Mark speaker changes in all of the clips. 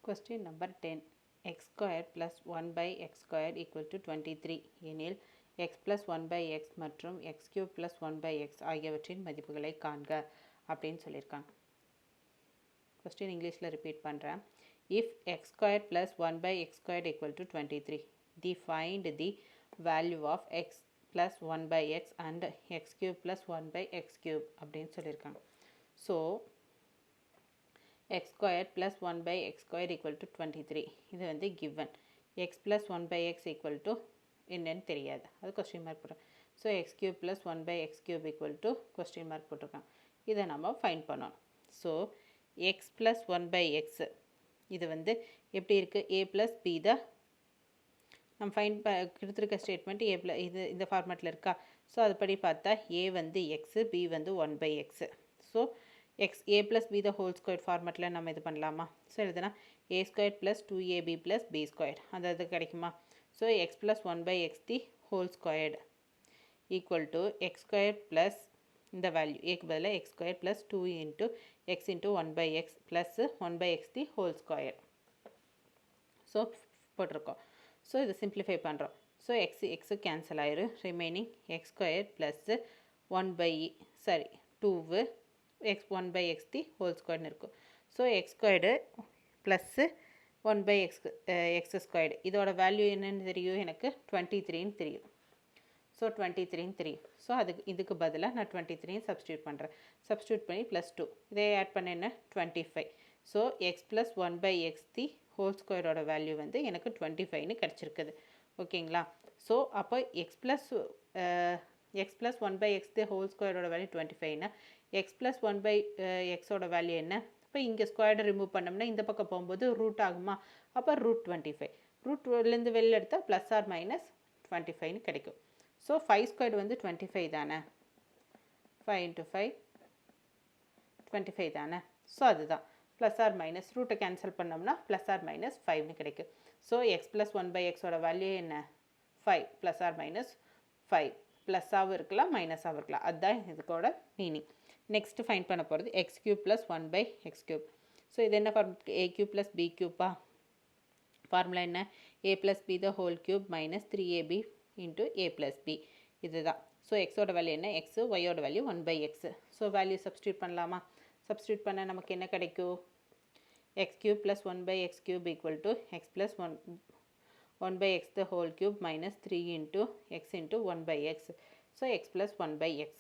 Speaker 1: Question number 10. X square plus 1 by x square equal to 23 எனில் x plus 1 by x மற்றும் x cube plus 1 by x ஆகியவற்றின் மதிப்புகளை காண்க அப்படின்னு சொல்லியிருக்காங்க. Question இங்கிலீஷில் ரிப்பீட் பண்ணுறேன். If x square plus 1 by x square equal to 23, find the value of x plus 1 by x and x cube plus 1 by x cube அப்படின்னு சொல்லியிருக்காங்க. So x square plus 1 by x square equal to 23 இது வந்து given. x plus 1 by x equal to என்னன்னு தெரியாது, அது question mark போடுறேன். So x cube plus 1 by x cube equal to question mark போட்டிருக்காங்க. இதை நம்ம ஃபைண்ட் பண்ணணும். So x plus 1 by x இது வந்து எப்படி இருக்குது, a plus b தான் நம்ம ஃபைண்ட் கொடுத்துருக்க ஸ்டேட்மெண்ட் a plus இது இந்த ஃபார்மேட்டில் இருக்கா. ஸோ அதுபடி பார்த்தா a வந்து x, b வந்து 1 by x. So x a plus b the whole square ஃபார்மேட்டில் நம்ம இது பண்ணலாமா. ஸோ எழுதுனா a square plus 2ab plus b square அந்த இது கிடைக்குமா. So x plus 1 by x the whole squared equal to x square plus இந்த value ஏக்கு பதிலாக x square plus 2 into x into 1 by x plus 1 by x the whole square. So போட்டிருக்கோம். So இதை simplify பண்ணுறோம். So x cancel ஆயிரும். Remaining x square plus 1 by 2 x 1 by x the whole square இருக்கும். So x squared plus 1 by x squared இதோட value என்னன்னு தெரியும், எனக்கு 23ன்னு தெரியும். ஸோ 23ன்னு தெரியும். ஸோ இதுக்கு பதிலாக நான் 23 சப்ஸ்டியூட் பண்ணுறேன். சப்ஸ்டியூட் பண்ணி +2 இதை ஆட் பண்ண என்ன 25. So x plus 1 by x the whole squareோட வேல்யூ வந்து எனக்கு 25ன்னு கிடச்சிருக்குது. ஓகேங்களா. ஸோ அப்போ x plus 1 by x the whole squareோட வேல்யூ 25னா x plus 1 by xோட வேல்யூ என்ன. இப்போ இங்கே ஸ்கொயர்டை ரிமூவ் பண்ணோம்னா இந்த பக்கம் போகும்போது ரூட் ஆகுமா. அப்போ √25 ரூட்லேருந்து வெளில எடுத்தால் ப்ளஸ் ஆர் மைனஸ் 25ன்னு கிடைக்கும். ஸோ 5 ஸ்கொயர்டு வந்து 25 தானே. 5 into 5 25 தானே. ஸோ அதுதான் ப்ளஸ் ஆர் மைனஸ் ரூட்டை கேன்சல் பண்ணோம்னா ப்ளஸ் ஆர் மைனஸ் 5ன்னு கிடைக்கும். ஸோ எக்ஸ் ப்ளஸ் 1 by xோட வேல்யூ என்ன 5 ப்ளஸ் ஆர் மைனஸ் 5. ப்ளஸ்ஸாகவும் இருக்கலாம் மைனஸாகவும் இருக்கலாம், அதுதான் இதுக்கோட மீனிங். நெக்ஸ்ட்டு ஃபைண்ட் பண்ண போகிறது X cube plus 1 by x cube. So இது என்ன formula, a cube plus b cube. Formula என்ன, a plus b the whole cube minus 3ab into a plus b இதுதான். So எக்ஸோட வேல்யூ என்ன, x, ஒய்யோட value 1 by x. So value substitute பண்ணலாமா. Substitute பண்ண நமக்கு என்ன கிடைக்கும், X cube plus 1 by x cube equal to X plus 1 by x the whole cube minus 3 into x into 1 by x. So X plus 1 by x.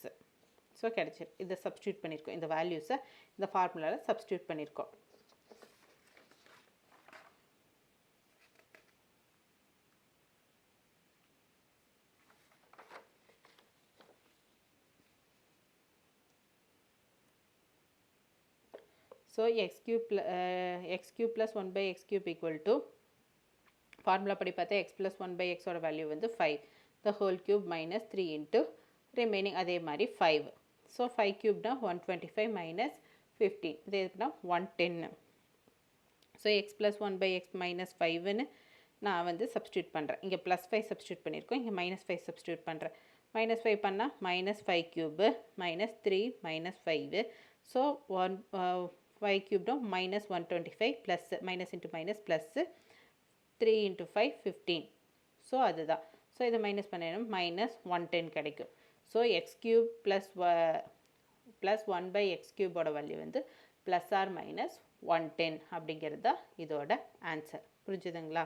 Speaker 1: So கிடைச்சிரு. இதை substitute பண்ணியிருக்கோம், இந்த வேல்யூஸை இந்த ஃபார்முலாவில் சப்ஸ்டியூட் பண்ணியிருக்கோம். So X cube plus 1 by x cube equal to formula படி பார்த்தா எக்ஸ் ப்ளஸ் 1 by xோட வேல்யூ வந்து 5 the whole cube minus 3 into remaining அதே மாதிரி 5. ஸோ 5 cubனா 125 மைனஸ் 15 இது எதுக்குன்னா 110. So X plus 1 by x minus 5ன்னு நான் வந்து சப்ஸ்டியூட் பண்ணுறேன். இங்கே ப்ளஸ் 5 சப்ஸ்டியூட் பண்ணியிருக்கோம், இங்கே மைனஸ் 5 சப்ஸ்டியூட் பண்ணுறேன். மைனஸ் 5 பண்ணால் minus 5 cube minus 3 minus 5. So 5 cube minus 125 plus minus into minus plus 3 into 5 15. So அதுதான். ஸோ இதை மைனஸ் பண்ணணும், மைனஸ் 110 கிடைக்கும். So X cube plus 1 by x cube value வந்து ப்ளஸ் ஆர் மைனஸ் 110 அப்படிங்கிறது தான் இதோட ஆன்சர். புரிஞ்சுதுங்களா.